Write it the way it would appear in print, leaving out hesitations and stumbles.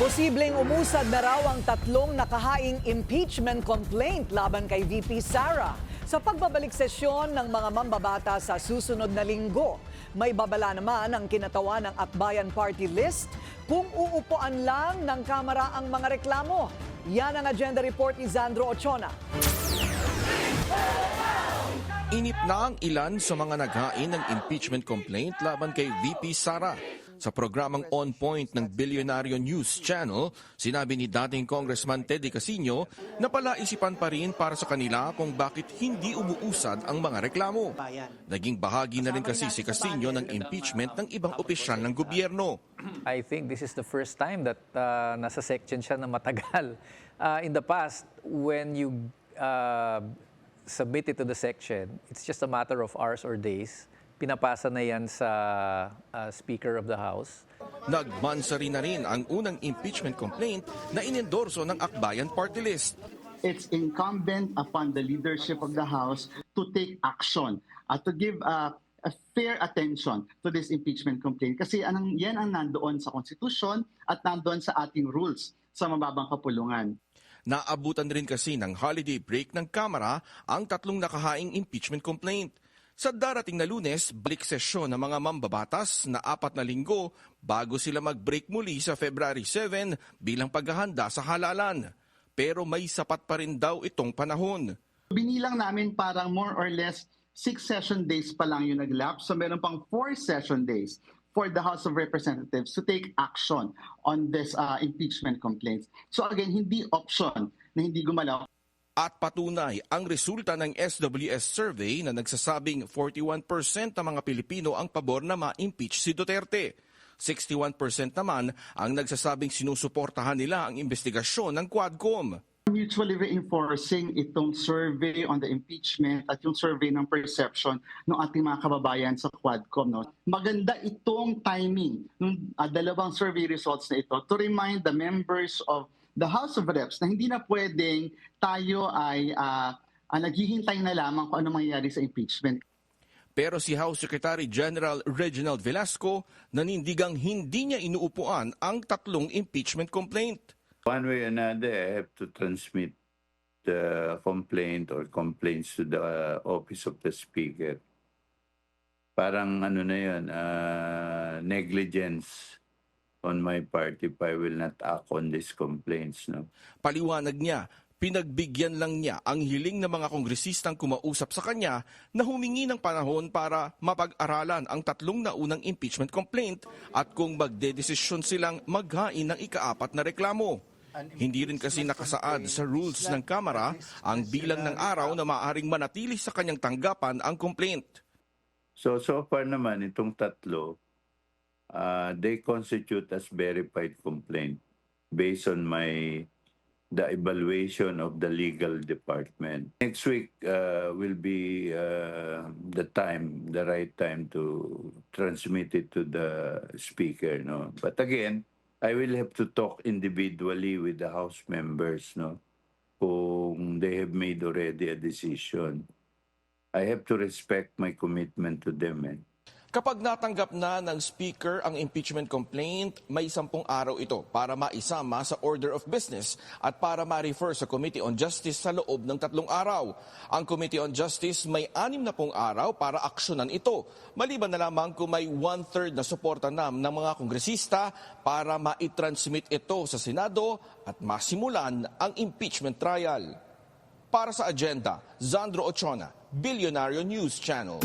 Posibleng umusad na raw ang tatlong nakahaing impeachment complaint laban kay VP Sara. Sa pagbabalik sesyon ng mga mambabata sa susunod na linggo, may babala naman ang kinatawan ng Akbayan Party List kung uupuan lang ng Kamara ang mga reklamo. Yan ang agenda report ni Zandro Ochona. Inip na ang ilan sa mga naghain ng impeachment complaint laban kay VP Sara. Sa programang On Point ng Bilyonaryo News Channel, sinabi ni dating Congressman Teddy Casino na palaisipan pa rin para sa kanila kung bakit hindi umuusad ang mga reklamo. Naging bahagi na rin kasi si Casino ng impeachment ng ibang opisyal ng gobyerno. I think this is the first time that nasa section siya na matagal. In the past, when you submit it to the section, it's just a matter of hours or days. Pinapasa na yan sa Speaker of the House. Nagmansa rin na rin ang unang impeachment complaint na inendorso ng Akbayan Party List. It's incumbent upon the leadership of the House to take action, to give a fair attention to this impeachment complaint. Kasi yan ang nandoon sa Constitution at nandoon sa ating rules sa mababang kapulungan. Naabutan rin kasi ng holiday break ng Kamara ang tatlong nakahaing impeachment complaint. Sa darating na Lunes, balik sesyon ng mga mambabatas na 4 na linggo bago sila mag-break muli sa February 7 bilang paghahanda sa halalan. Pero may sapat pa rin daw itong panahon. Binilang namin parang more or less 6 session days pa lang yung nag-lapse. So meron pang 4 session days for the House of Representatives to take action on this impeachment complaints. So again, hindi option na hindi gumalaw. At patunay ang resulta ng SWS survey na nagsasabing 41% ng mga Pilipino ang pabor na ma-impeach si Duterte. 61% naman ang nagsasabing sinusuportahan nila ang investigasyon ng Quadcom. Mutually reinforcing itong survey on the impeachment at yung survey ng perception ng ating mga kababayan sa Quadcom. No? Maganda itong timing ng dalawang survey results na ito to remind the members of the House of Reps na hindi na pwedeng tayo ay naghihintay na lamang kung ano mangyayari sa impeachment. Pero si House Secretary General Reginald Velasco nanindigang hindi niya inuupuan ang tatlong impeachment complaint. One way or another, I have to transmit the complaint or complaints to the office of the Speaker. Parang ano na yun, negligence on my part if I will not act on these complaints. No? Paliwanag niya, pinagbigyan lang niya ang hiling ng mga kongresistang kumausap sa kanya na humingi ng panahon para mapag-aralan ang tatlong naunang impeachment complaint at kung magdedesisyon silang maghain ng ika-4 na reklamo. Hindi rin kasi nakasaad sa rules ng Kamara ang bilang ng araw na maaaring manatili sa kanyang tanggapan ang complaint. So far naman itong tatlo, they constitute as verified complaint based on the evaluation of the legal department. Next week will be the right time to transmit it to the Speaker. No? But again, I will have to talk individually with the House members, no? Kung they have made already a decision. I have to respect my commitment to them. Kapag natanggap na ng Speaker ang impeachment complaint, may 10 araw ito para maisama sa order of business at para ma-refer sa Committee on Justice sa loob ng 3 araw. Ang Committee on Justice may 60 araw para aksyonan ito, maliban na lamang kung may 1/3 na suporta ng mga kongresista para ma-transmit ito sa Senado at masimulan ang impeachment trial. Para sa agenda, Zandro Ochona, Bilyonaryo News Channel.